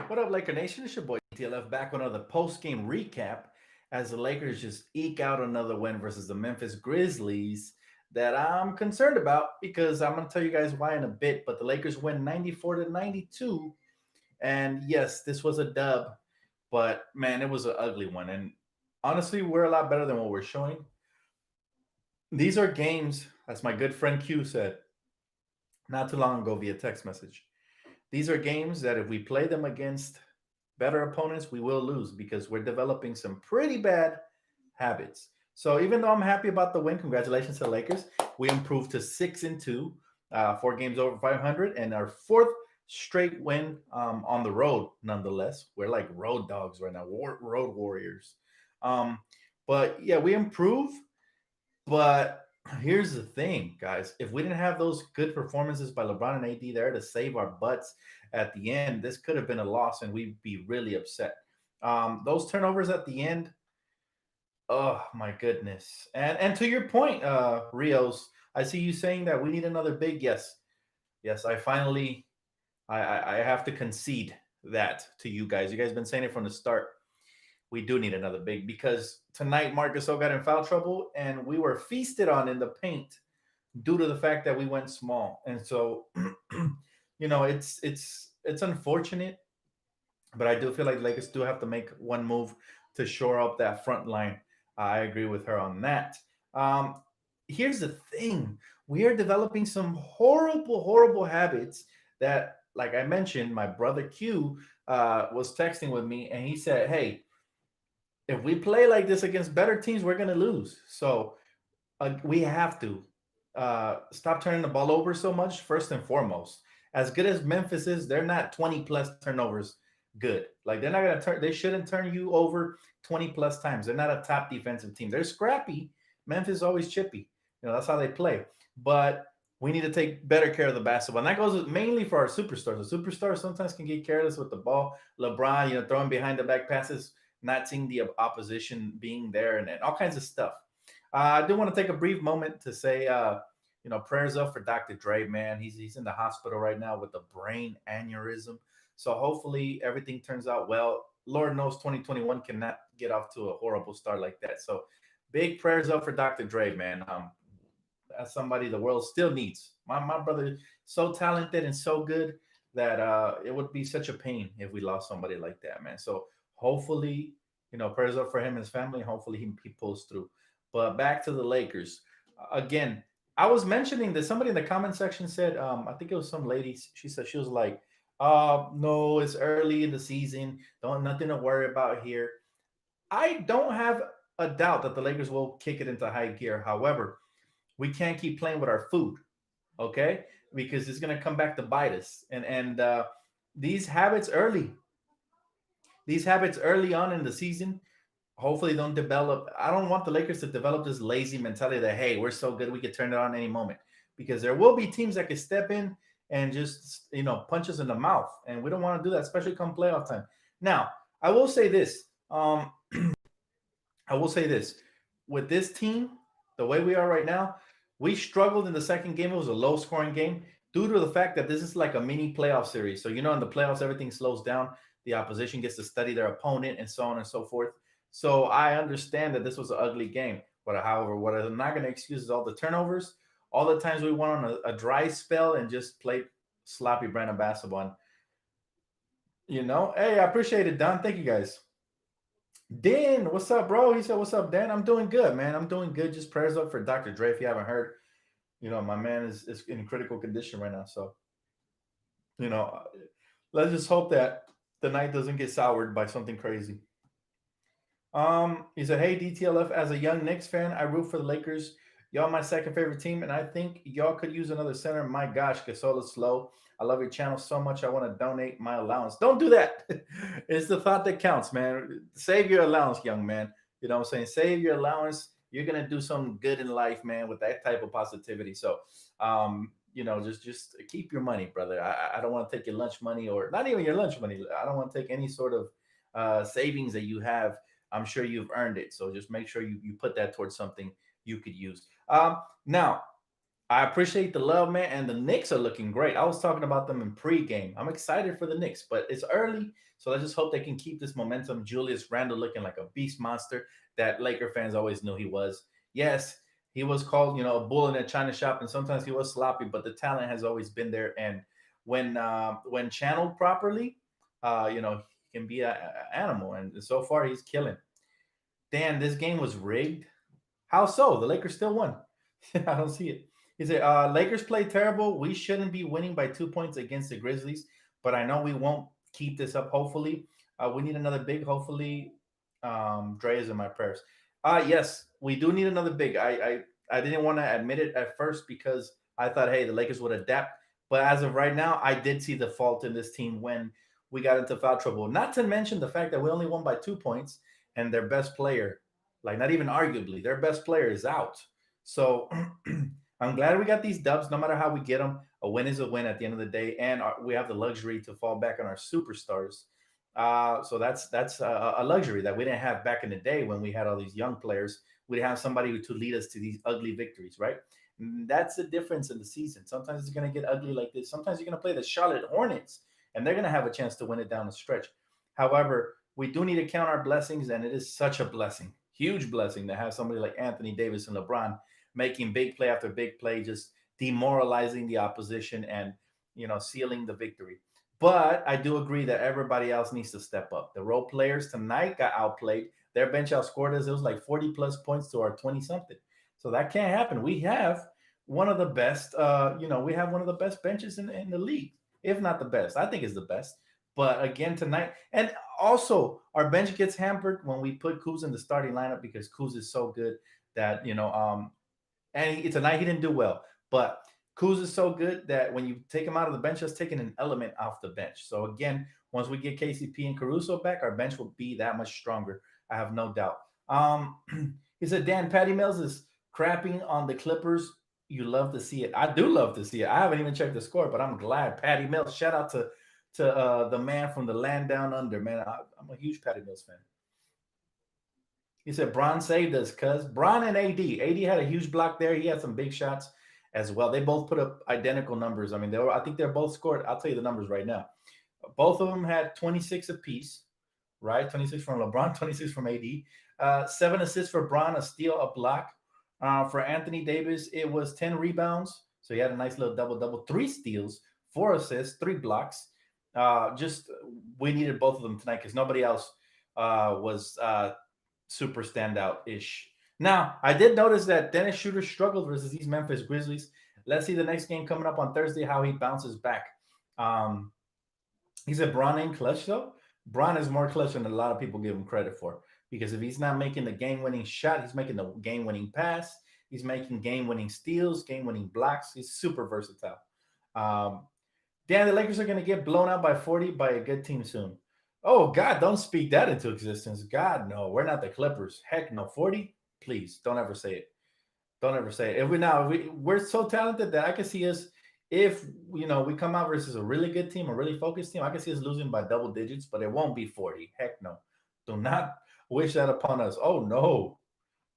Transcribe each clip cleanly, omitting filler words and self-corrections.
What up, Laker Nation? It's your boy DTLF back with another post-game recap as the Lakers just eke out another win versus the Memphis Grizzlies that I'm concerned about because I'm going to tell you guys why in a bit. But the Lakers win 94-92, and yes, this was a dub, but man, it was an ugly one. And honestly, we're a lot better than what we're showing. These are games, as my good friend Q said not too long ago via text message. These are games that if we play them against better opponents, we will lose because we're developing some pretty bad habits. So even though I'm happy about the win, congratulations to the Lakers. We improved to 6-2, 4 games over 500, and our fourth straight win on the road. Nonetheless, we're like road dogs right now, road warriors. Um, but yeah, we improve. But here's the thing, guys. If we didn't have those good performances by LeBron and AD there to save our butts at the end, this could have been a loss and we'd be really upset. Those turnovers at the end, oh my goodness. And to your point, Rios, I see you saying that we need another big. Yes. Yes, I finally I have to concede that to you guys. You guys been saying it from the start. We do need another big because tonight Marcus O got in foul trouble and we were feasted on in the paint due to the fact that we went small. And so, it's unfortunate, but I do feel like Lakers do have to make one move to shore up that front line. I agree with her on that. Um, Here's the thing: we are developing some horrible, horrible habits that, like I mentioned, my brother Q was texting with me, and he said, "Hey, if we play like this against better teams, we're gonna lose. So we have to stop turning the ball over so much. First and foremost, as good as Memphis is, they're not 20 plus turnovers good. Like they're not gonna turn. They shouldn't turn you over 20 plus times. They're not a top defensive team. They're scrappy. Memphis is always chippy. That's how they play. But we need to take better care of the basketball. And that goes mainly for our superstars. The superstars sometimes can get careless with the ball. LeBron, throwing behind the back passes, not seeing the opposition being there, and all kinds of stuff. I do want to take a brief moment to say, prayers up for Dr. Dre, man. He's in the hospital right now with a brain aneurysm. So hopefully everything turns out well. Lord knows 2021 cannot get off to a horrible start like that. So big prayers up for Dr. Dre, man. As somebody the world still needs. My brother, so talented and so good that it would be such a pain if we lost somebody like that, man. So hopefully, prayers up for him and his family. Hopefully he pulls through. But back to the Lakers. Again, I was mentioning that somebody in the comment section said, I think it was some lady. She said she was like, no, it's early in the season. Don't nothing to worry about here. I don't have a doubt that the Lakers will kick it into high gear. However, we can't keep playing with our food, okay? Because it's gonna come back to bite us. And these habits early, these habits early on in the season, hopefully don't develop. I don't want the Lakers to develop this lazy mentality that hey, we're so good we could turn it on any moment. Because there will be teams that could step in and just punch us in the mouth, and we don't want to do that, especially come playoff time. Now, I will say this. I will say this: with this team, the way we are right now, we struggled in the second game. It was a low-scoring game due to the fact that this is like a mini playoff series. So in the playoffs, everything slows down. The opposition gets to study their opponent, and so on and so forth. So I understand that this was an ugly game. But however, what I'm not going to excuse is all the turnovers, all the times we went on a dry spell and just played sloppy brand of basketball. And, hey, I appreciate it, Don. Thank you guys. Dan, what's up, bro? He said, "What's up, Dan? I'm doing good, man. I'm doing good. Just prayers up for Dr. Dre. If you haven't heard, my man is in critical condition right now. So, you know, let's just hope that the night doesn't get soured by something crazy." He said, "Hey, DTLF, as a young Knicks fan, I root for the Lakers. Y'all my second favorite team, and I think y'all could use another center. My gosh, Gasola's slow. I love your channel so much. I want to donate my allowance. Don't do that. It's the thought that counts, man. Save your allowance, young man. You know what I'm saying? Save your allowance. You're gonna do something good in life, man, with that type of positivity. So, just keep your money, brother. I don't want to take your lunch money, or not even your lunch money. I don't want to take any sort of savings that you have. I'm sure you've earned it. So just make sure you put that towards something you could use. Now, I appreciate the love, man, and the Knicks are looking great. I was talking about them in pregame. I'm excited for the Knicks, but it's early, so let's just hope they can keep this momentum. Julius Randle looking like a beast monster that Laker fans always knew he was. Yes, he was called, a bull in a china shop, and sometimes he was sloppy, but the talent has always been there. And when channeled properly, he can be an animal. And so far, he's killing. Dan, this game was rigged. How so? The Lakers still won. I don't see it. He said, Lakers play terrible. We shouldn't be winning by 2 points against the Grizzlies, but I know we won't keep this up, hopefully. We need another big, hopefully. Dre is in my prayers. Yes, we do need another big. I didn't want to admit it at first because I thought, hey, the Lakers would adapt. But as of right now, I did see the fault in this team when we got into foul trouble. Not to mention the fact that we only won by 2 points and their best player, like not even arguably, their best player is out. So I'm glad we got these dubs. No matter how we get them, a win is a win at the end of the day, and we have the luxury to fall back on our superstars. So that's a luxury that we didn't have back in the day when we had all these young players. We'd have somebody to lead us to these ugly victories, right? That's the difference in the season. Sometimes it's going to get ugly like this. Sometimes you're going to play the Charlotte Hornets, and they're going to have a chance to win it down the stretch. However, we do need to count our blessings, and it is such a blessing, huge blessing, to have somebody like Anthony Davis and LeBron making big play after big play, just demoralizing the opposition and sealing the victory. But I do agree that everybody else needs to step up. The role players tonight got outplayed. Their bench outscored us. It was like 40 plus points to our 20 something. So that can't happen. We have one of the best, we have one of the best benches in the league, if not the best. I think it's the best. But again, tonight, and also our bench gets hampered when we put Kuz in the starting lineup because Kuz is so good that, and tonight he didn't do well. But Kuz is so good that when you take him out of the bench, just taking an element off the bench. So again, once we get KCP and Caruso back, our bench will be that much stronger. I have no doubt. He said, Dan, Patty Mills is crapping on the Clippers. You love to see it. I do love to see it. I haven't even checked the score, but I'm glad. Patty Mills, shout out to the man from the land down under, man. I'm a huge Patty Mills fan. He said Bron saved us, cuz Bron and AD. AD had a huge block there. He had some big shots as well. They both put up identical numbers. I mean, I think they're both scored. I'll tell you the numbers right now. Both of them had 26 apiece, right? 26 from LeBron, 26 from AD. 7 assists for Bron, a steal, a block. For Anthony Davis, it was 10 rebounds. So he had a nice little double, 3 steals, 4 assists, 3 blocks. Just we needed both of them tonight because nobody else was super standout ish. Now, I did notice that Dennis Schroeder struggled versus these Memphis Grizzlies. Let's see the next game coming up on Thursday, how he bounces back. He said Bron ain't clutch, though. Bron is more clutch than a lot of people give him credit for. Because if he's not making the game-winning shot, he's making the game-winning pass. He's making game-winning steals, game-winning blocks. He's super versatile. Dan, the Lakers are going to get blown out by 40 by a good team soon. Oh, God, don't speak that into existence. God, no, we're not the Clippers. Heck no. 40? Please, don't ever say it. Don't ever say it. If we're so talented that I can see us, if we come out versus a really good team, a really focused team, I can see us losing by double digits, but it won't be 40. Heck no. Do not wish that upon us. Oh no.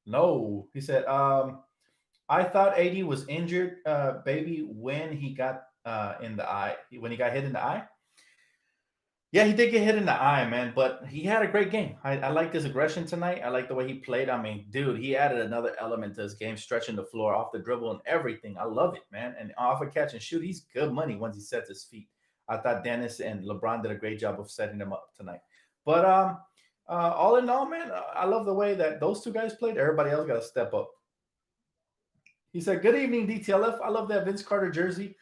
No. He said, I thought AD was injured, baby, when he got in the eye, when he got hit in the eye. Yeah, he did get hit in the eye, man, but he had a great game. I like his aggression tonight. I like the way he played. I mean, dude, he added another element to his game, stretching the floor off the dribble and everything. I love it, man. And off a catch and shoot, he's good money once he sets his feet. I thought Dennis and LeBron did a great job of setting him up tonight. But all in all, man, I love the way that those two guys played. Everybody else got to step up. He said, "Good evening, DTLF. I love that Vince Carter jersey.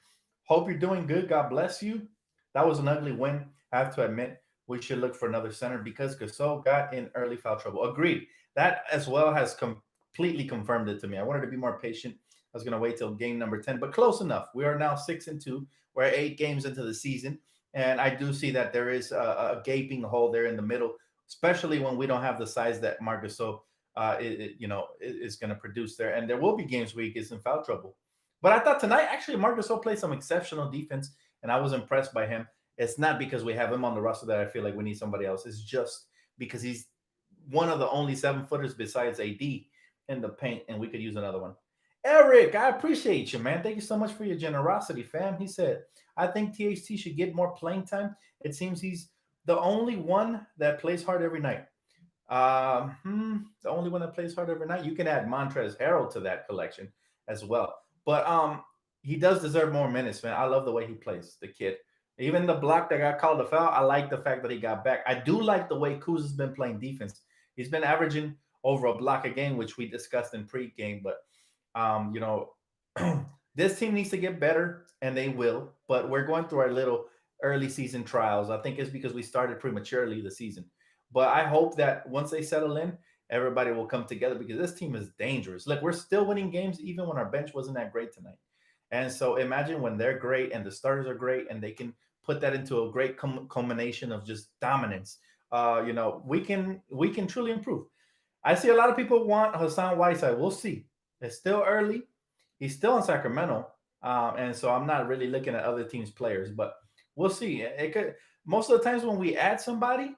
Hope you're doing good. God bless you." That was an ugly win. I have to admit, we should look for another center because Gasol got in early foul trouble. Agreed. That as well has completely confirmed it to me. I wanted to be more patient. I was going to wait till game number 10, but close enough. We are now 6-2. We're 8 games into the season. And I do see that there is a gaping hole there in the middle, especially when we don't have the size that Marc Gasol is going to produce there. And there will be games where he gets in foul trouble. But I thought tonight, actually, Marc Gasol played some exceptional defense, and I was impressed by him. It's not because we have him on the roster that I feel like we need somebody else. It's just because he's one of the only 7-footers besides AD in the paint, and we could use another one. Eric, I appreciate you, man. Thank you so much for your generosity, fam. He said, I think THT should get more playing time. It seems he's the only one that plays hard every night. The only one that plays hard every night. You can add Montrez Harrell to that collection as well. But he does deserve more minutes, man. I love the way he plays, the kid. Even the block that got called a foul, I like the fact that he got back. I do like the way Kuz has been playing defense. He's been averaging over a block a game, which we discussed in pregame. But um, you know, this team needs to get better, and they will. But we're going through our little early season trials. I think it's because we started prematurely the season. But I hope that once they settle in, everybody will come together because this team is dangerous. Look, we're still winning games even when our bench wasn't that great tonight. And so imagine when they're great and the starters are great and they can put that into a great culmination of just dominance. We can truly improve. I see a lot of people want Hassan Whiteside. We'll see. It's still early. He's still in Sacramento, and so I'm not really looking at other teams' players, but we'll see. It could most of the times when we add somebody,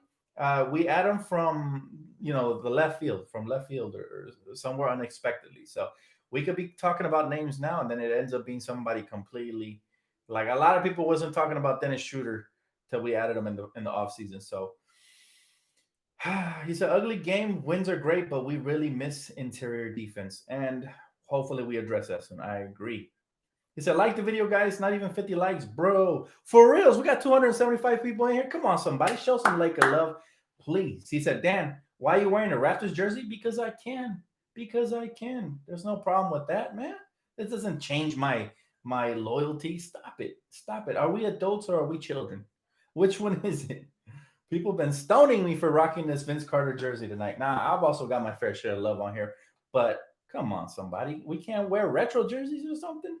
we add them from the left field or somewhere unexpectedly. So we could be talking about names now, and then it ends up being somebody completely like a lot of people wasn't talking about Dennis Schroeder till we added him in the off season. So he said, ugly game. Wins are great, but we really miss interior defense. And hopefully we address that soon. I agree. He said, like the video, guys. Not even 50 likes, bro. For reals, we got 275 people in here. Come on, somebody. Show some Laker love, please. He said, Dan, why are you wearing a Raptors jersey? Because I can. Because I can. There's no problem with that, man. This doesn't change my loyalty. Stop it. Stop it. Are we adults or are we children? Which one is it? People have been stoning me for rocking this Vince Carter jersey tonight. Now, I've also got my fair share of love on here, but come on, somebody. We can't wear retro jerseys or something?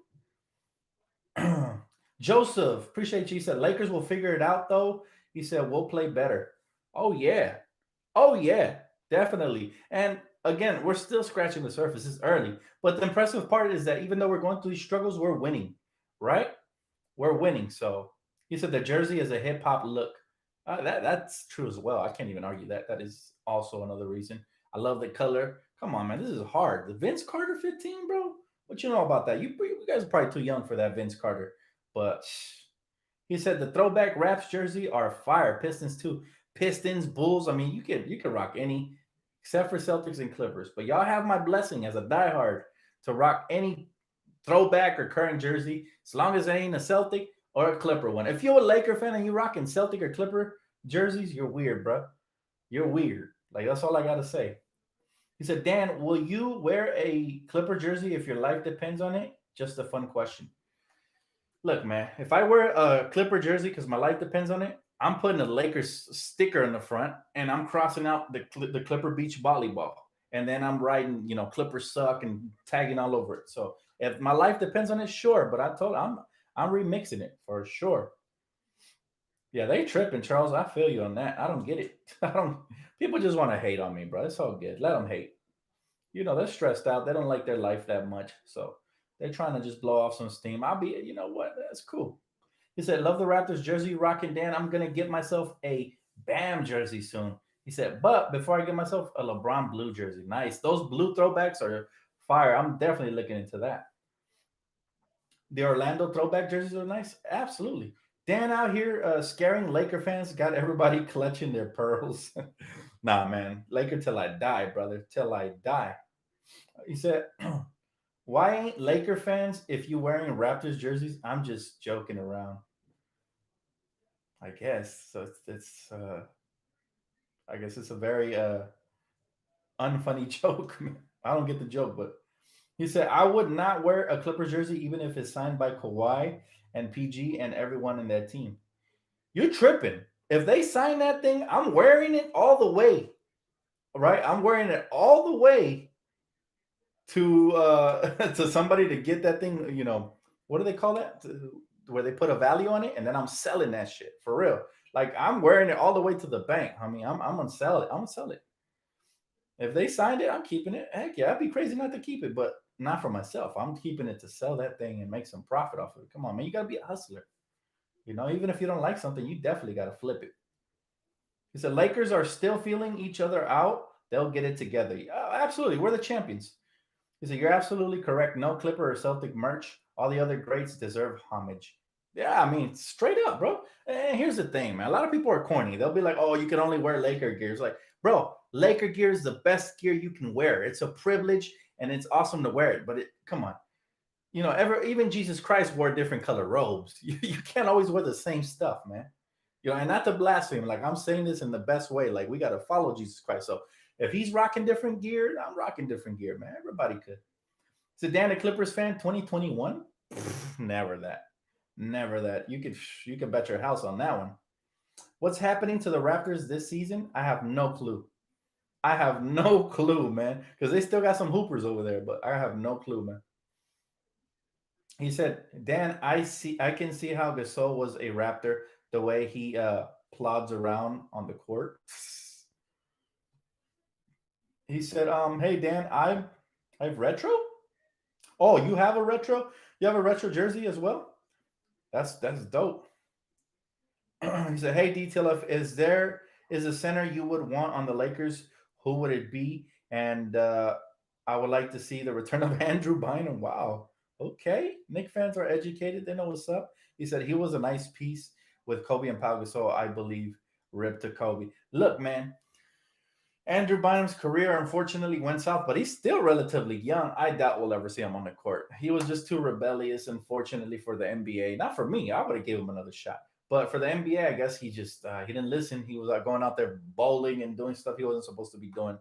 Joseph, appreciate you. He said, Lakers will figure it out, though. He said, we'll play better. Oh, yeah. Oh, yeah. Definitely. And again, we're still scratching the surface. It's early. But the impressive part is that even though we're going through these struggles, we're winning, right? We're winning. So he said the jersey is a hip hop look. That's true as well. I can't even argue that. That is also another reason. I love the color. Come on, man. This is hard. The Vince Carter 15, bro. What you know about that? You guys are probably too young for that Vince Carter. But he said the throwback Raps jersey are fire. Pistons too. Pistons, Bulls. I mean, you could rock any except for Celtics and Clippers. But y'all have my blessing as a diehard to rock any throwback or current jersey, as long as it ain't a Celtic or a Clipper one. If you're a Laker fan and you rocking Celtic or Clipper jerseys, you're weird, bro. You're weird. Like that's all I gotta say. He said, Dan, will you wear a Clipper jersey if your life depends on it? Just a fun question. Look, man, if I wear a Clipper jersey because my life depends on it, I'm putting a Lakers sticker in the front and I'm crossing out the Clipper Beach volleyball. And then I'm writing, Clippers suck and tagging all over it. So if my life depends on it, sure. But I'm remixing it for sure. Yeah, they tripping, Charles. I feel you on that. I don't get it. I don't. People just want to hate on me, bro. It's all good. Let them hate. They're stressed out. They don't like their life that much, so they're trying to just blow off some steam. I'll be. You know what? That's cool. He said, "Love the Raptors jersey, rocking Dan. I'm gonna get myself a Bam jersey soon." He said, "But before I get myself a LeBron blue jersey, nice. Those blue throwbacks are fire. I'm definitely looking into that. The Orlando throwback jerseys are nice. Absolutely. Dan out here scaring Laker fans, got everybody clutching their pearls. Nah, man. Laker till I die, brother. Till I die. He said, why ain't Laker fans if you wearing Raptors jerseys? I'm just joking around. I guess. So I guess it's a very unfunny joke. I don't get the joke, but he said, I would not wear a Clippers jersey even if it's signed by Kawhi and PG and everyone in that team. You're tripping. If they sign that thing, I'm wearing it all the way. Right? I'm wearing it all the way to to somebody to get that thing, what do they call that? Where they put a value on it, and then I'm selling that shit for real. Like I'm wearing it all the way to the bank. I mean, I'm gonna sell it. I'm gonna sell it. If they signed it, I'm keeping it. Heck yeah, I'd be crazy not to keep it, but not for myself. I'm keeping it to sell that thing and make some profit off of it. Come on, man. You gotta be a hustler. Even if you don't like something, you definitely gotta flip it. He said Lakers are still feeling each other out. They'll get it together. Absolutely. We're the champions. He said, "You're absolutely correct. No Clipper or Celtic merch. All the other greats deserve homage." Yeah, I mean, straight up, bro. And here's the thing, man. A lot of people are corny. They'll be like, "Oh, you can only wear Laker gear." It's like, bro, Laker gear is the best gear you can wear. It's a privilege, and it's awesome to wear it. But come on, even Jesus Christ wore different color robes. You can't always wear the same stuff, man. And not to blaspheme, like I'm saying this in the best way. Like we got to follow Jesus Christ. So if he's rocking different gear, I'm rocking different gear, man. Everybody could. So Dan, the Clippers fan, 2021, never that, never that. You could bet your house on that one. What's happening to the Raptors this season? I have no clue. I have no clue, man, because they still got some hoopers over there, but I have no clue, man. He said, Dan, I can see how Gasol was a Raptor the way he plods around on the court. He said, hey Dan, I've retro. Oh, you have a retro? You have a retro jersey as well? That's dope. He said, hey DTLF, is a center you would want on the Lakers? Who would it be? And I would like to see the return of Andrew Bynum. Wow. Okay. Knick fans are educated. They know what's up. He said he was a nice piece with Kobe and Pau Gasol, I believe. Rip to Kobe. Look, man, Andrew Bynum's career unfortunately went south, but he's still relatively young. I doubt we'll ever see him on the court. He was just too rebellious, unfortunately, for the NBA. Not for me. I would have given him another shot. But for the NBA, I guess he just he didn't listen. He was going out there bowling and doing stuff he wasn't supposed to be doing.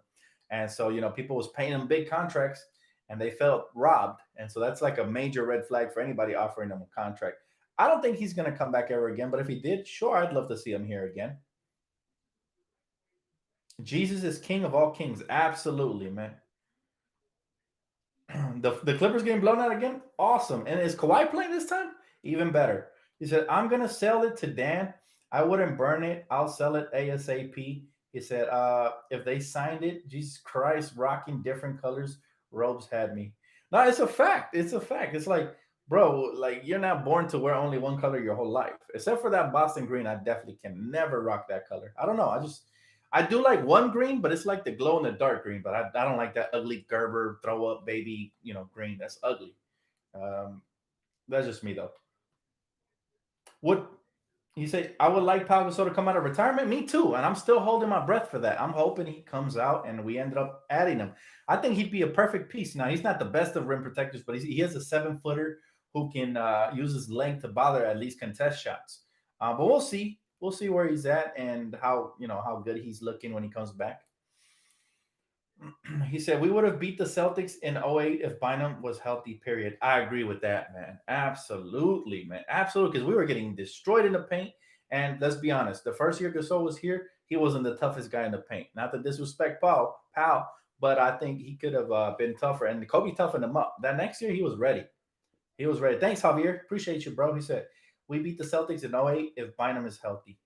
And so, people was paying him big contracts and they felt robbed. And so that's like a major red flag for anybody offering him a contract. I don't think he's going to come back ever again. But if he did, sure, I'd love to see him here again. Jesus is king of all kings. Absolutely, man. The Clippers getting blown out again? Awesome. And is Kawhi playing this time? Even better. He said, I'm going to sell it to Dan. I wouldn't burn it. I'll sell it ASAP. He said, if they signed it, Jesus Christ, rocking different colors, robes had me. No, it's a fact. It's a fact. It's like, bro, like you're not born to wear only one color your whole life. Except for that Boston green, I definitely can never rock that color. I don't know. I do like one green, but it's like the glow in the dark green. But I don't like that ugly Gerber throw up baby, green. That's ugly. Um, that's just me though. What you say? I would like Pau Gasol to come out of retirement. Me too, and I'm still holding my breath for that. I'm hoping he comes out and we ended up adding him. I think he'd be a perfect piece. Now he's not the best of rim protectors, but he has a 7-footer who can use his length to bother at least contest shots. But we'll see. We'll see where he's at and how good he's looking when he comes back. He said we would have beat the Celtics in '08 if Bynum was healthy. Period. I agree with that, man. Absolutely, man. Absolutely, because we were getting destroyed in the paint. And let's be honest, the first year Gasol was here, he wasn't the toughest guy in the paint. Not to disrespect Powell, but I think he could have been tougher. And Kobe toughened him up. That next year, he was ready. He was ready. Thanks, Javier. Appreciate you, bro. He said we beat the Celtics in '08 if Bynum is healthy.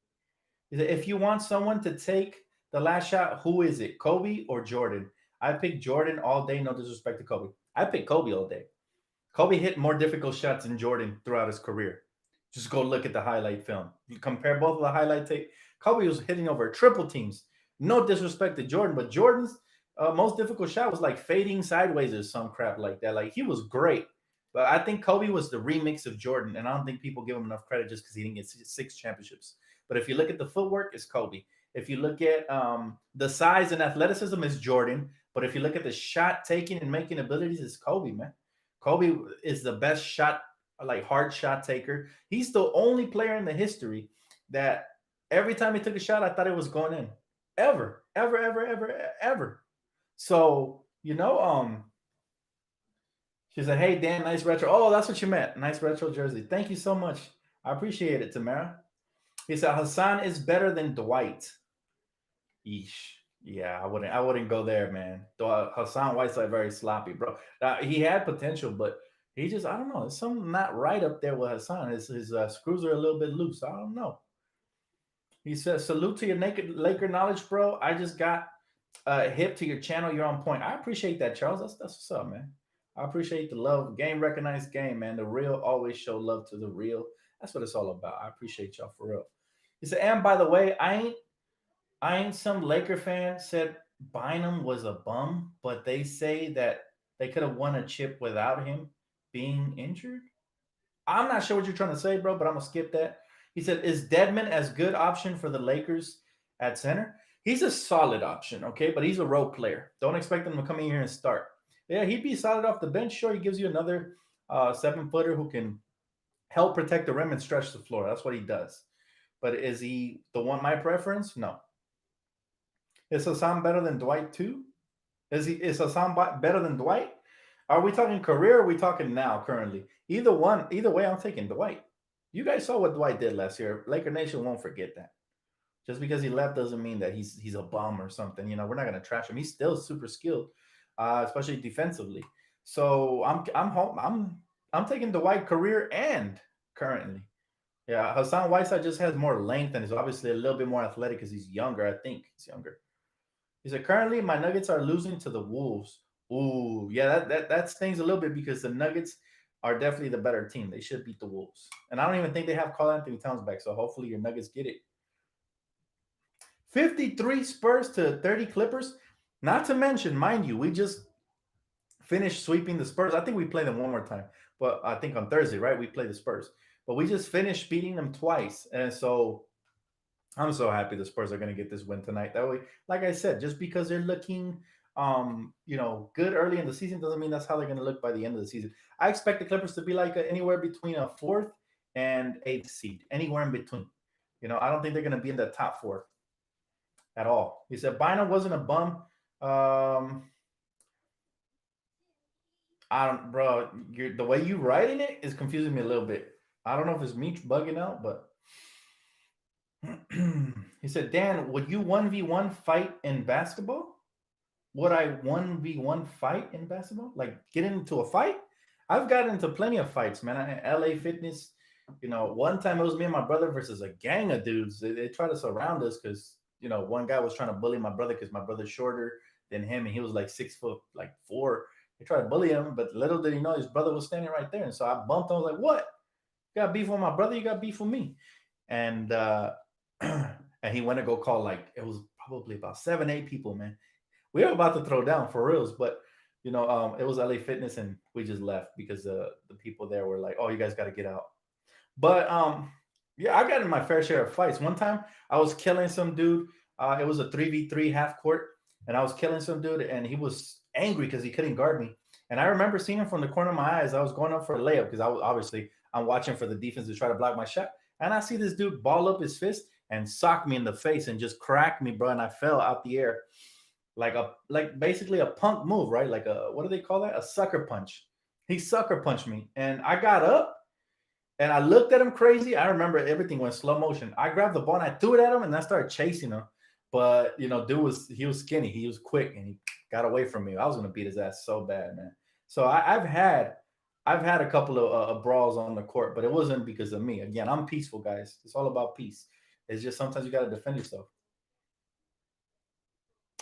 He said if you want someone to take the last shot, who is it? Kobe or Jordan? I pick Jordan all day. No disrespect to Kobe. I pick Kobe all day. Kobe hit more difficult shots than Jordan throughout his career. Just go look at the highlight film. You compare both of the highlight tape. Kobe was hitting over triple teams. No disrespect to Jordan, but Jordan's most difficult shot was like fading sideways or some crap like that. Like he was great, but I think Kobe was the remix of Jordan, and I don't think people give him enough credit just because he didn't get 6 championships. But if you look at the footwork, it's Kobe. If you look at the size and athleticism, it's Jordan. But if you look at the shot taking and making abilities, it's Kobe, man. Kobe is the best shot, like hard shot taker. He's the only player in the history that every time he took a shot, I thought it was going in. Ever, ever, ever, ever, ever. So, she said, hey, Dan, nice retro. Oh, that's what you meant. Nice retro jersey. Thank you so much. I appreciate it, Tamara. He said, Hassan is better than Dwight. Yeesh. Yeah, I wouldn't go there, man. Hassan Whiteside very sloppy, bro. He had potential, but he just I don't know. There's something not right up there with Hassan. His screws are a little bit loose. I don't know. He says, salute to your naked Laker knowledge, bro. I just got hip to your channel. You're on point. I appreciate that, Charles. That's what's up, man. I appreciate the love. Game recognized game, man. The real always show love to the real. That's what it's all about. I appreciate y'all for real. He said, and by the way, I ain't some Laker fan said Bynum was a bum, but they say that They could have won a chip without him being injured. I'm not sure what you're trying to say, bro, but I'm gonna skip that. He said, "Is Dedman as good option for the Lakers at center?" He's a solid option, okay, but he's a role player. Don't expect him to come in here and start. Yeah, he'd be solid off the bench. Sure, he gives you another 7 footer who can help protect the rim and stretch the floor. That's what he does. But is he the one my preference? No. Is Hassan better than Dwight too? Is Hassan better than Dwight? Are we talking career? Or are we talking now currently? Either one, either way, I'm taking Dwight. You guys saw what Dwight did last year. Laker Nation won't forget that. Just because he left doesn't mean that he's a bum or something. You know, we're not gonna trash him. He's still super skilled, especially defensively. So I'm taking Dwight career and currently. Yeah, Hassan Whiteside just has more length and is obviously a little bit more athletic because he's younger. I think he's younger. He said, currently my Nuggets are losing to the Wolves. Ooh, yeah, that stings a little bit because the Nuggets are definitely the better team. They should beat the Wolves. And I don't even think they have Karl Anthony Towns back. So hopefully your Nuggets get it. 53 Spurs to 30 Clippers. Not to mention, mind you, we just finished sweeping the Spurs. I think we play them one more time. But I think on Thursday, right? We play the Spurs. But we just finished beating them twice. And so I'm so happy the Spurs are going to get this win tonight. That way, like I said, just because they're looking, good early in the season doesn't mean that's how they're going to look by the end of the season. I expect the Clippers to be like anywhere between a fourth and eighth seed, anywhere in between. I don't think they're going to be in the top four at all. He said Bynum wasn't a bum. I don't, bro. The way you writing it is confusing me a little bit. I don't know if it's me bugging out, but he said, Dan, would you 1v1 fight in basketball? Would I 1v1 fight in basketball? Like get into a fight? I've gotten into plenty of fights, man. LA Fitness, one time it was me and my brother versus a gang of dudes. They tried to surround us because, one guy was trying to bully my brother because my brother's shorter than him and he was like 6 foot, like 4. They tried to bully him, but little did he know his brother was standing right there. And so I bumped him. I was like, what? You got beef with my brother? You got beef with me? And and he went to go call, like, it was probably about 7, 8 people, man. We were about to throw down for reals, but it was LA Fitness and we just left because the people there were like, oh, you guys got to get out. But yeah, I got in my fair share of fights. One time I was killing some dude. It was a 3v3 half court, and I was killing some dude, and he was angry because he couldn't guard me. And I remember seeing him from the corner of my eyes. I was going up for a layup because I'm watching for the defense to try to block my shot. And I see this dude ball up his fist and sock me in the face and just crack me, bro. And I fell out the air like basically a punk move, right? Like what do they call that? A sucker punch. He sucker punched me, and I got up and I looked at him crazy. I remember everything went slow motion. I grabbed the ball and I threw it at him, and I started chasing him. But dude was skinny, he was quick, and he got away from me. I was gonna beat his ass so bad, man. So I've had a couple of brawls on the court, but it wasn't because of me. Again, I'm peaceful, guys. It's all about peace. It's just sometimes you got to defend yourself.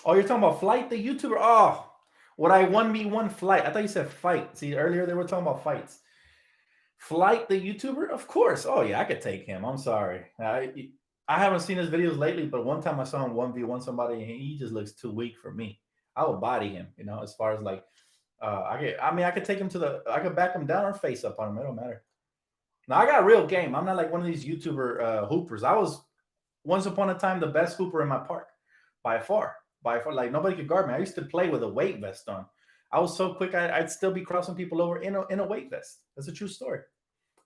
Oh, you're talking about Flight, the YouTuber? Oh, would I 1v1 Flight? I thought you said fight. See, earlier they were talking about fights. Flight, the YouTuber? Of course. Oh, yeah, I could take him. I'm sorry. I haven't seen his videos lately, but one time I saw him 1v1 somebody, and he just looks too weak for me. I would body him, as far as like, I could take him I could back him down or face up on him. It don't matter. Now, I got real game. I'm not like one of these YouTuber hoopers. I was, once upon a time, the best hooper in my park by far. Like nobody could guard me. I used to play with a weight vest on. I was so quick, I'd still be crossing people over in a weight vest. That's a true story.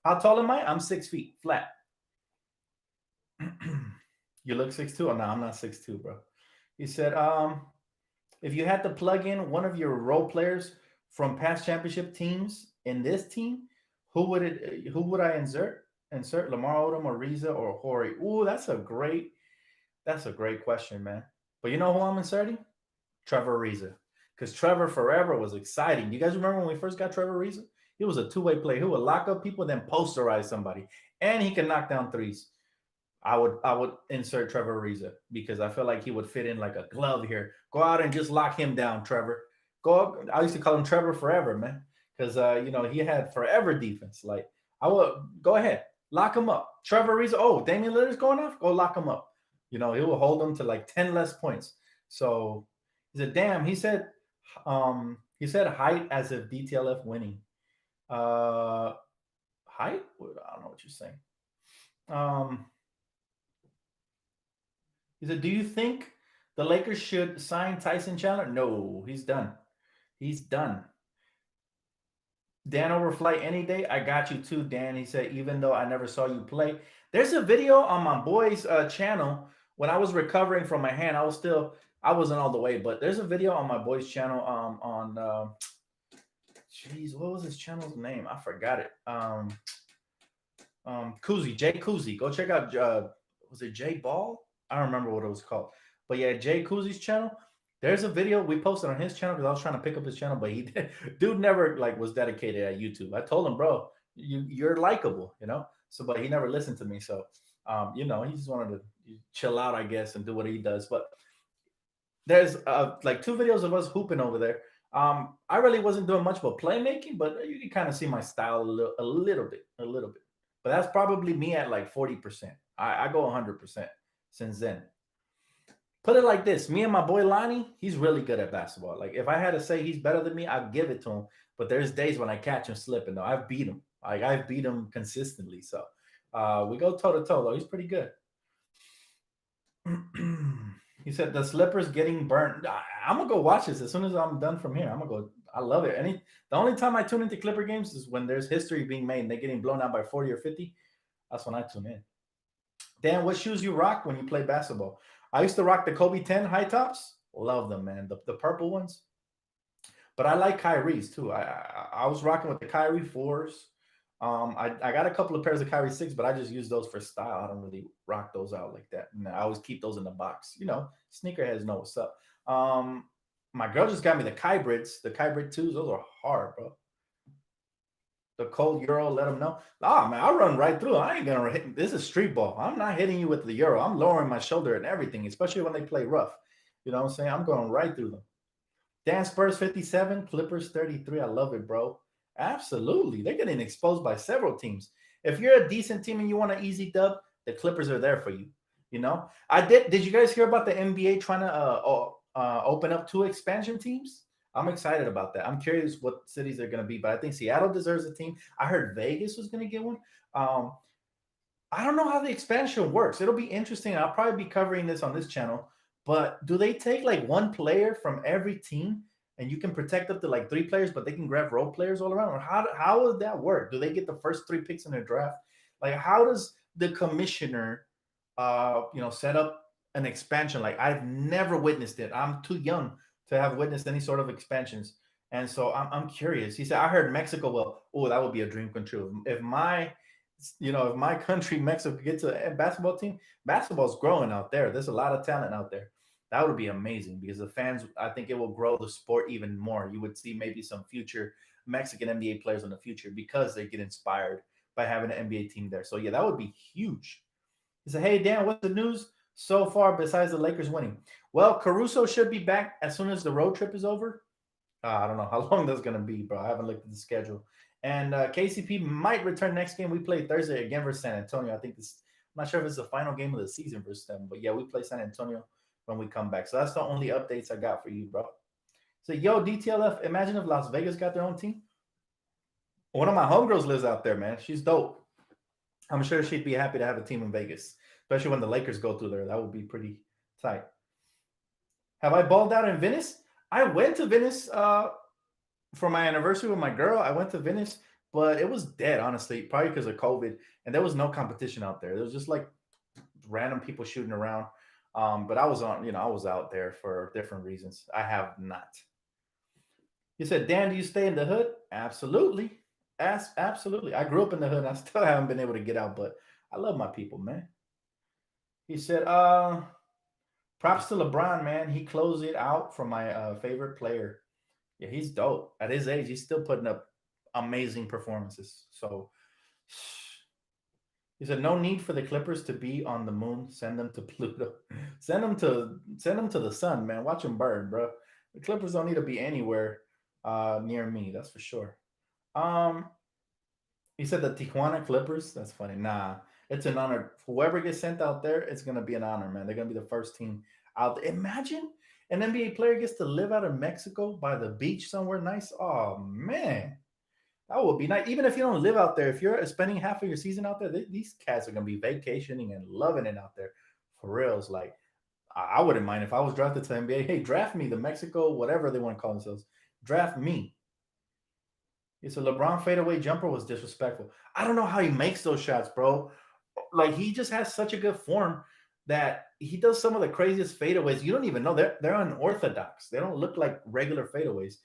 How tall am I? I'm 6 feet flat. You look 6'2"? Oh, no, I'm not 6'2", bro. He said, if you had to plug in one of your role players from past championship teams in this team, who would I insert? Insert Lamar Odom or Riza or Horry? Ooh, that's a great question, man. But you know who I'm inserting? Trevor Riza. Because Trevor forever was exciting. You guys remember when we first got Trevor Riza? He was a two-way player. He would lock up people, then posterize somebody. And he can knock down threes. I would insert Trevor Riza because I feel like he would fit in like a glove here. Go out and just lock him down, Trevor. I used to call him Trevor forever, man. Because he had forever defense. Like, I would go ahead, lock him up. Trevor Riza, oh, Damian Lillard's going off? Go lock him up. He will hold them to like 10 less points. So he said, damn, he said, He said height as if DTLF winning. Uh, height? I don't know what you're saying. Um, he said, "Do you think the Lakers should sign Tyson Chandler?" No, he's done. He's done. Dan Overflight any day. I got you too, Dan. He said, even though I never saw you play. There's a video on my boy's channel when I was recovering from my hand. I wasn't all the way, but there's a video on my boy's channel on, jeez, what was his channel's name? I forgot it. Kuzi, Jay Kuzi. Go check out, was it Jay Ball? I don't remember what it was called. But yeah, Jay Kuzi's channel. There's a video we posted on his channel because I was trying to pick up his channel, but he dude never like was dedicated at YouTube. I told him, bro, you're likable, you know. So, but he never listened to me. So, he just wanted to chill out, I guess, and do what he does. But there's like two videos of us hooping over there. I really wasn't doing much but playmaking, but you can kind of see my style a little bit, a little bit. But that's probably me at like 40%. I go 100% since then. Put it like this: me and my boy Lonnie, he's really good at basketball. Like if I had to say he's better than me, I'd give it to him. But there's days when I catch him slipping. Though I've beat him. Like I've beat him consistently. So we go toe to toe. Though he's pretty good. He said the slippers getting burnt. I'm gonna go watch this as soon as I'm done from here. I'm gonna go. I love it. The only time I tune into Clipper games is when there's history being made and they're getting blown out by 40 or 50. That's when I tune in. Dan, what shoes you rock when you play basketball? I used to rock the Kobe 10 high tops. Love them, man. The purple ones. But I like Kyrie's too. I was rocking with the Kyrie 4s. I got a couple of pairs of Kyrie 6, but I just use those for style. I don't really rock those out like that. And I always keep those in the box. Sneakerheads know what's up. My girl just got me the Kybrids, the Kybrid 2s. Those are hard, bro. The cold Euro, let them know. Man, I'll run right through. I ain't gonna hit. This is street ball. I'm not hitting you with the Euro. I'm lowering my shoulder and everything, especially when they play rough. You know what I'm saying? I'm going right through them. Dan Spurs 57, Clippers 33. I love it, bro. Absolutely. They're getting exposed by several teams. If you're a decent team and you want an easy dub, the Clippers are there for you. Did you guys hear about the NBA trying to open up 2 expansion teams? I'm excited about that. I'm curious what cities they're going to be, but I think Seattle deserves a team. I heard Vegas was going to get one. I don't know how the expansion works. It'll be interesting. I'll probably be covering this on this channel. But do they take like one player from every team and you can protect up to like 3 players, but they can grab role players all around? Or how would that work? Do they get the first 3 picks in their draft? Like, how does the commissioner, set up an expansion? Like, I've never witnessed it. I'm too young to have witnessed any sort of expansions. And so I'm curious. He said, I heard Mexico. Well, that would be a dream come true. If my country, Mexico, gets a basketball team, basketball's growing out there. There's a lot of talent out there. That would be amazing because the fans, I think it will grow the sport even more. You would see maybe some future Mexican NBA players in the future because they get inspired by having an NBA team there. So, yeah, that would be huge. He said, hey, Dan, what's the news so far besides the Lakers winning? Well, Caruso should be back as soon as the road trip is over. I don't know how long that's going to be, bro. I haven't looked at the schedule. And KCP might return next game. We play Thursday again versus San Antonio. I'm not sure if it's the final game of the season versus them, but yeah, we play San Antonio when we come back. So that's the only updates I got for you, bro. So, yo, DTLF, imagine if Las Vegas got their own team. One of my homegirls lives out there, man. She's dope. I'm sure she'd be happy to have a team in Vegas, especially when the Lakers go through there. That would be pretty tight. Have I balled out in Venice? I went to Venice for my anniversary with my girl. I went to Venice, but it was dead, honestly, probably because of COVID. And there was no competition out there. There was just like random people shooting around. But I was out there for different reasons. I have not. You said, Dan, do you stay in the hood? Absolutely. Absolutely. I grew up in the hood. I still haven't been able to get out, but I love my people, man. He said, props to LeBron, man. He closed it out for my favorite player. Yeah, he's dope. At his age, he's still putting up amazing performances. So he said, no need for the Clippers to be on the moon. Send them to Pluto. Send them to the sun, man. Watch them burn, bro. The Clippers don't need to be anywhere near me. That's for sure. He said the Tijuana Clippers. That's funny. Nah, it's an honor. Whoever gets sent out there, it's gonna be an honor, man. They're gonna be the first team out there. Imagine An NBA player gets to live out of Mexico by the beach somewhere nice. Oh man, that would be nice. Even if you don't live out there, if you're spending half of your season out there, these cats are gonna be vacationing and loving it out there. For reals, like I wouldn't mind if I was drafted to the NBA. Hey, draft me, the Mexico, whatever they want to call themselves. Draft me. It's a LeBron fadeaway jumper was disrespectful. I don't know how he makes those shots, bro. Like he just has such a good form that he does some of the craziest fadeaways. You don't even know they're unorthodox. They don't look like regular fadeaways.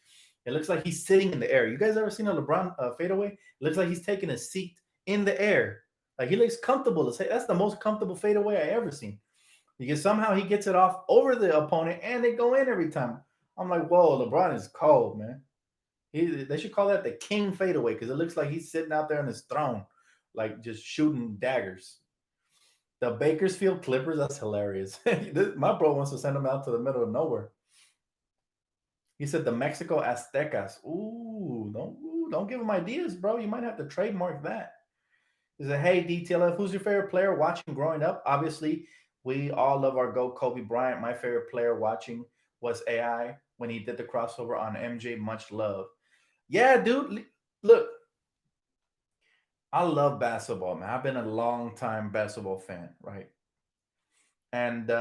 It looks like he's sitting in the air. You guys ever seen a LeBron fadeaway? It looks like he's taking a seat in the air. Like he looks comfortable. To say that's the most comfortable fadeaway I ever seen because somehow he gets it off over the opponent and they go in every time. I'm like, whoa, LeBron is cold, man. They should call that the king fadeaway because it looks like he's sitting out there on his throne, like just shooting daggers. The Bakersfield Clippers, that's hilarious. My bro wants to send them out to the middle of nowhere. He said the Mexico Aztecas. Don't give him ideas, bro. You might have to trademark that. He said, hey, DTLF, who's your favorite player watching growing up? Obviously, we all love our GOAT, Kobe Bryant. My favorite player watching was AI when he did the crossover on MJ. Much love. Yeah, dude. Look, I love basketball, man. I've been a long time basketball fan, right? And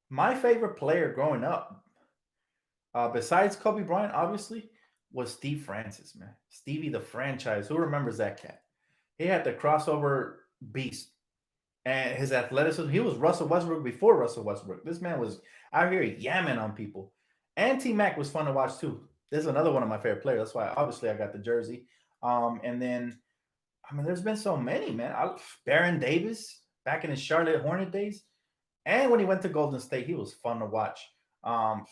my favorite player growing up, besides Kobe Bryant, obviously, was Steve Francis, man. Stevie the franchise. Who remembers that cat? He had the crossover beast and his athleticism. He was Russell Westbrook before Russell Westbrook. This man was out here yamming on people. And T Mac was fun to watch too. This is another one of my favorite players. That's why obviously I got the jersey. And then I mean, there's been so many, man. Baron Davis back in his Charlotte Hornet days, and when he went to Golden State, he was fun to watch. Um,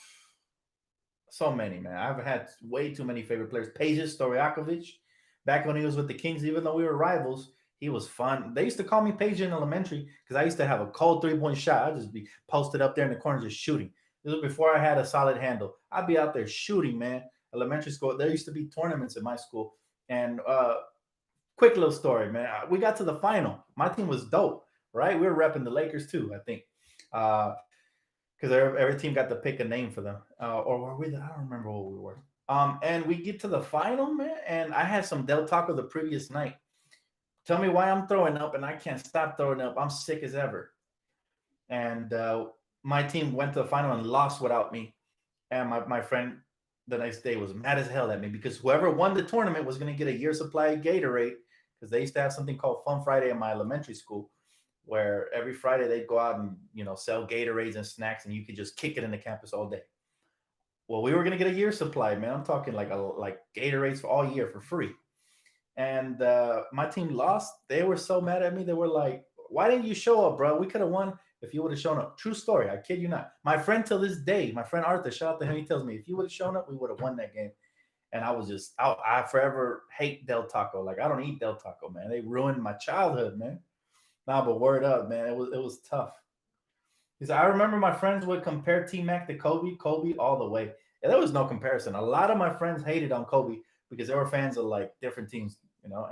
so many, man. I've had way too many favorite players. Peja Stojakovic, back when he was with the Kings, even though we were rivals, he was fun. They used to call me Peja in elementary because I used to have a cold 3-point shot. I'd just be posted up there in the corner just shooting. This was before I had a solid handle. I'd be out there shooting, man. Elementary school. There used to be tournaments in my school, and quick little story, man. We got to the final. My team was dope, right? We were repping the Lakers too, I think, because every team got to pick a name for them. Or were we? I don't remember what we were. And we get to the final, man, and I had some Del Taco the previous night. Tell me why I'm throwing up, and I can't stop throwing up. I'm sick as ever. And my team went to the final and lost without me. And my friend the next day was mad as hell at me because whoever won the tournament was going to get a year supply of Gatorade because they used to have something called Fun Friday in my elementary school where every Friday they'd go out and sell Gatorades and snacks and you could just kick it in the campus all day. Well, we were going to get a year supply, man. I'm talking like Gatorades for all year for free. And my team lost. They were so mad at me. They were like, why didn't you show up, bro? We could have won if you would have shown up. True story. I kid you not. My friend till this day, my friend Arthur, shout out to him. He tells me if you would have shown up, we would have won that game. And I was just, I forever hate Del Taco. Like I don't eat Del Taco, man. They ruined my childhood, man. Nah, but word up, man. It was tough. Because I remember my friends would compare T Mac to Kobe, Kobe all the way. And there was no comparison. A lot of my friends hated on Kobe because they were fans of like different teams.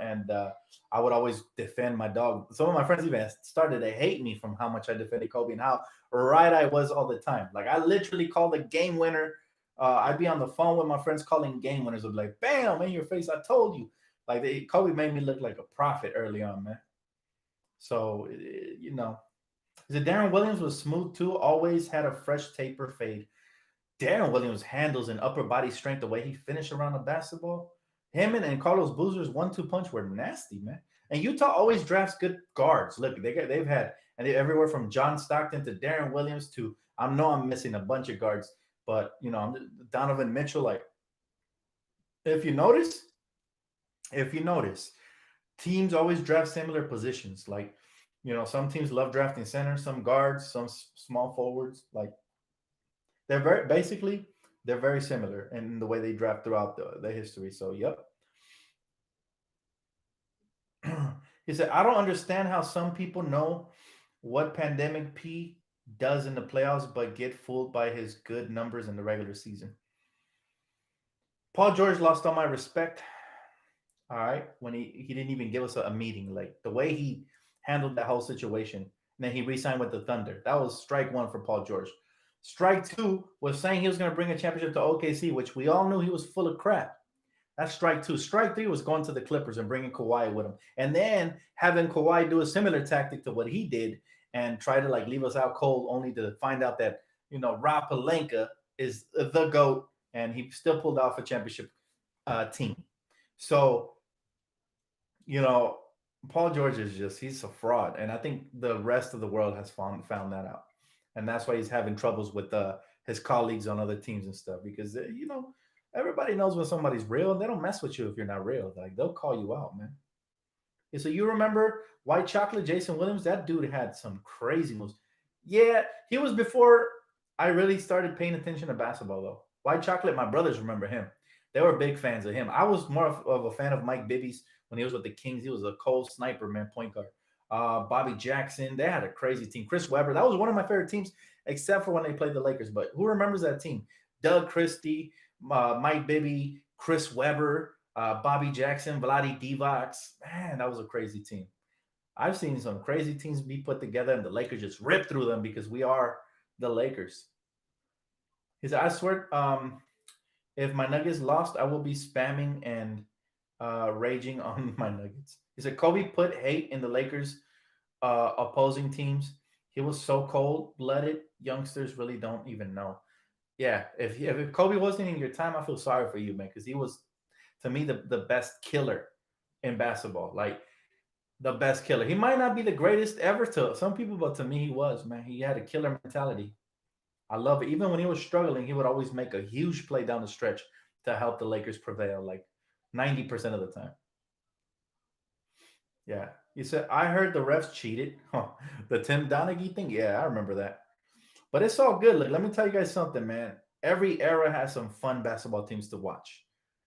And I would always defend my dog. Some of my friends even started to hate me from how much I defended Kobe and how right I was all the time. Like I literally called the game winner. I'd be on the phone with my friends calling game winners. Would be like, bam, in your face, I told you. Like Kobe made me look like a prophet early on, man. So, the Darren Williams was smooth too, always had a fresh taper fade. Darren Williams handles and upper body strength, the way he finished around the basketball. Him and Carlos Boozer's 1-2 punch were nasty, man. And Utah always drafts good guards. Look, they've had everywhere from John Stockton to Darren Williams to I know I'm missing a bunch of guards, but I'm Donovan Mitchell. Like if you notice, teams always draft similar positions. Like some teams love drafting centers, some guards, some small forwards. Like they're very similar in the way they draft throughout the history. So, yep. He said, I don't understand how some people know what Pandemic P does in the playoffs, but get fooled by his good numbers in the regular season. Paul George lost all my respect. All right. When he didn't even give us a meeting, like the way he handled that whole situation. And then he re-signed with the Thunder. That was strike one for Paul George. Strike two was saying he was going to bring a championship to OKC, which we all knew he was full of crap. That's strike two. Strike three was going to the Clippers and bringing Kawhi with him, and then having Kawhi do a similar tactic to what he did and try to like leave us out cold, only to find out that Rob Pelinka is the goat, and he still pulled off a championship team. So you know, Paul George is he's a fraud, and I think the rest of the world has found that out, and that's why he's having troubles with his colleagues on other teams and stuff because everybody knows when somebody's real. They don't mess with you if you're not real. Like they'll call you out, man. Yeah, so you remember White Chocolate, Jason Williams? That dude had some crazy moves. Yeah, he was before I really started paying attention to basketball, though. White Chocolate, my brothers remember him. They were big fans of him. I was more of a fan of Mike Bibby's when he was with the Kings. He was a cold sniper, man, point guard. Bobby Jackson, they had a crazy team. Chris Webber, that was one of my favorite teams, except for when they played the Lakers. But who remembers that team? Doug Christie, Mike Bibby, Chris Webber, Bobby Jackson, Vlade Divac. Man, that was a crazy team. I've seen some crazy teams be put together, and the Lakers just rip through them because we are the Lakers. He said, I swear, if my Nuggets lost, I will be spamming and raging on my Nuggets. He said, Kobe put hate in the Lakers opposing teams. He was so cold blooded. Youngsters really don't even know. Yeah, if Kobe wasn't in your time, I feel sorry for you, man, because he was, to me, the best killer in basketball. Like, the best killer. He might not be the greatest ever to some people, but to me, he was, man. He had a killer mentality. I love it. Even when he was struggling, he would always make a huge play down the stretch to help the Lakers prevail, like 90% of the time. Yeah. He said, I heard the refs cheated. Huh. The Tim Donaghy thing? Yeah, I remember that. But it's all good. Like, let me tell you guys something, man. Every era has some fun basketball teams to watch.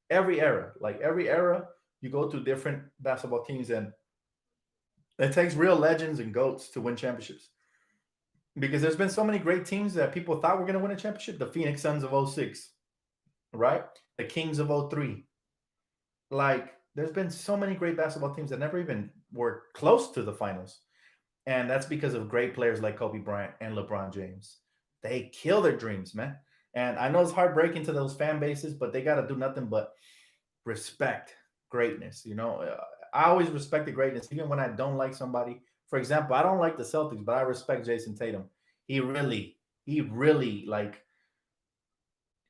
Every era. Like every era, you go to different basketball teams, and it takes real legends and goats to win championships. Because there's been so many great teams that people thought were going to win a championship. The Phoenix Suns of '06, right? The Kings of '03. Like, there's been so many great basketball teams that never even were close to the finals. And that's because of great players like Kobe Bryant and LeBron James. They kill their dreams, man. And I know it's heartbreaking to those fan bases, but they got to do nothing but respect greatness. I always respect the greatness, even when I don't like somebody. For example, I don't like the Celtics, but I respect Jason Tatum. He really like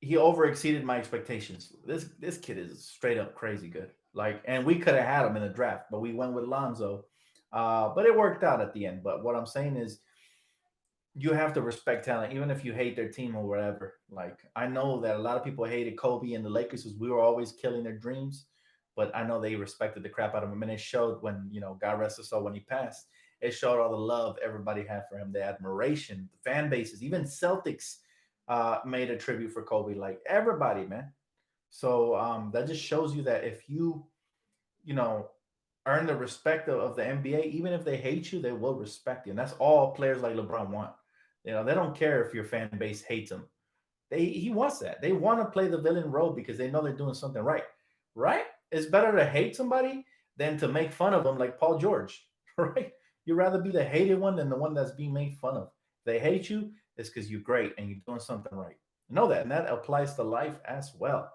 he over exceeded my expectations. This kid is straight up crazy good. Like, and we could have had him in the draft, but we went with Lonzo. But it worked out at the end. But what I'm saying is, you have to respect talent, even if you hate their team or whatever. Like, I know that a lot of people hated Kobe and the Lakers because we were always killing their dreams, but I know they respected the crap out of him, and it showed when God rest his soul when he passed. It showed all the love everybody had for him, the admiration, the fan bases, even Celtics made a tribute for Kobe. Like everybody, man. So that just shows you that if you know, earn the respect of the NBA, even if they hate you, they will respect you, and that's all players like LeBron want. They don't care if your fan base hates him. He wants that. They want to play the villain role because they know they're doing something right. Right? It's better to hate somebody than to make fun of them like Paul George. Right? You'd rather be the hated one than the one that's being made fun of. If they hate you, it's because you're great and you're doing something right. Know that, and that applies to life as well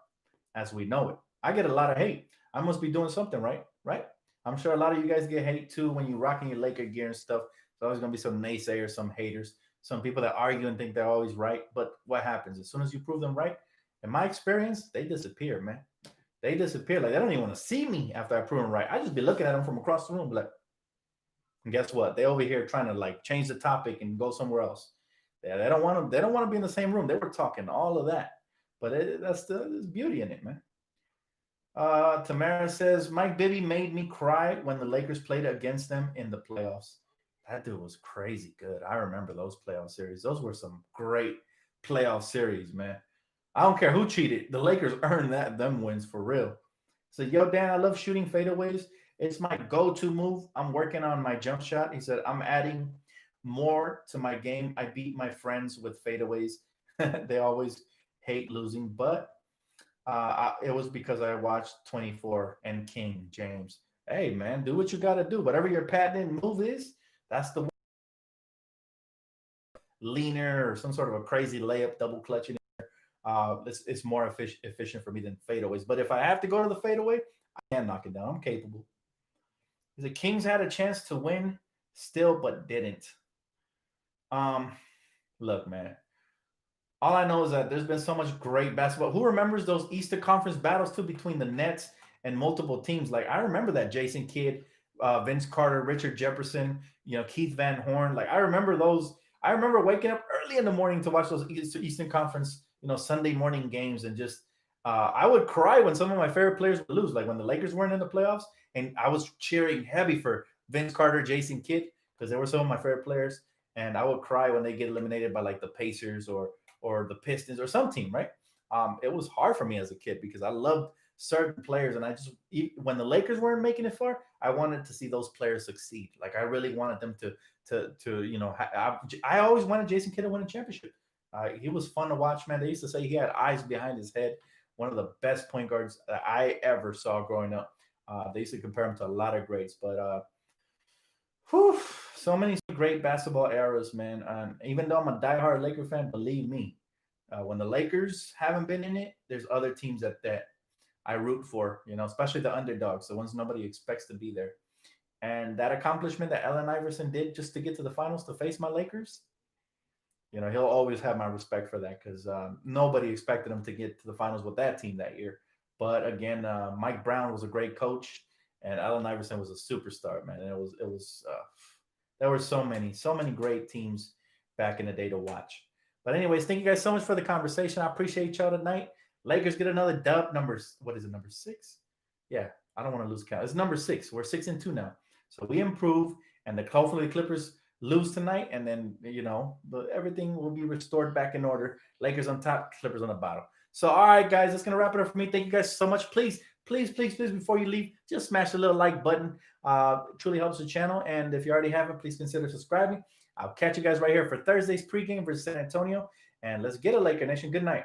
as we know it. I get a lot of hate. I must be doing something right, right? I'm sure a lot of you guys get hate too when you rocking your Laker gear and stuff. There's always gonna be some naysayers, some haters, some people that argue and think they're always right. But what happens as soon as you prove them right? In my experience, they disappear, man. They disappear. Like they don't even want to see me after I prove them right. I just be looking at them from across the room, like, and guess what? They over here trying to like change the topic and go somewhere else. Yeah, they don't want to. They don't want to be in the same room. They were talking all of that, but there's beauty in it, man. Tamara says Mike Bibby made me cry when the Lakers played against them in the playoffs. That dude was crazy good. I remember those playoff series. Those were some great playoff series, man. I don't care who cheated. The Lakers earned them wins for real. So, yo, Dan, I love shooting fadeaways. It's my go-to move. I'm working on my jump shot. He said, I'm adding more to my game. I beat my friends with fadeaways. They always hate losing, but it was because I watched 24 and King James. Hey, man, do what you got to do. Whatever your patented move is, that's the leaner or some sort of a crazy layup double clutch. It's more efficient for me than fadeaways. But if I have to go to the fadeaway, I can knock it down. I'm capable. The Kings had a chance to win still, but didn't. Um, Look, man. All I know is that there's been so much great basketball. Who remembers those Eastern Conference battles too between the Nets and multiple teams? Like I remember that Jason Kidd, Vince Carter, Richard Jefferson, Keith Van Horn. Like I remember those. I remember waking up early in the morning to watch those Eastern Conference, Sunday morning games, and just I would cry when some of my favorite players would lose. Like when the Lakers weren't in the playoffs, and I was cheering heavy for Vince Carter, Jason Kidd, because they were some of my favorite players, and I would cry when they get eliminated by like the Pacers or the Pistons or some team, right? It was hard for me as a kid because I loved certain players, and I just when the Lakers weren't making it far, I wanted to see those players succeed. Like I really wanted them to I always wanted Jason Kidd to win a championship. He was fun to watch, man. They used to say he had eyes behind his head. One of the best point guards that I ever saw growing up. They used to compare him to a lot of greats, but whew, so many great basketball eras, man. Even though I'm a diehard Laker fan, believe me, when the Lakers haven't been in it, there's other teams that I root for. Especially the underdogs, the ones nobody expects to be there. And that accomplishment that Allen Iverson did just to get to the finals to face my Lakers, he'll always have my respect for that because nobody expected him to get to the finals with that team that year. But again, Mike Brown was a great coach, and Allen Iverson was a superstar, man. And it was there were so many great teams back in the day to watch. But anyways, thank you guys so much for the conversation. I appreciate y'all tonight. Lakers get another dub. Numbers, what is it, number 6? Yeah, I don't want to lose count. It's number 6. We're 6-2 now. So we improve, and hopefully the Clippers lose tonight, and then everything will be restored back in order. Lakers on top, Clippers on the bottom. So all right, guys, that's gonna wrap it up for me. Thank you guys so much. Please, please, please, please, before you leave, just smash the little like button. It truly helps the channel. And if you already haven't, please consider subscribing. I'll catch you guys right here for Thursday's pregame versus San Antonio. And let's get it, Laker Nation. Good night.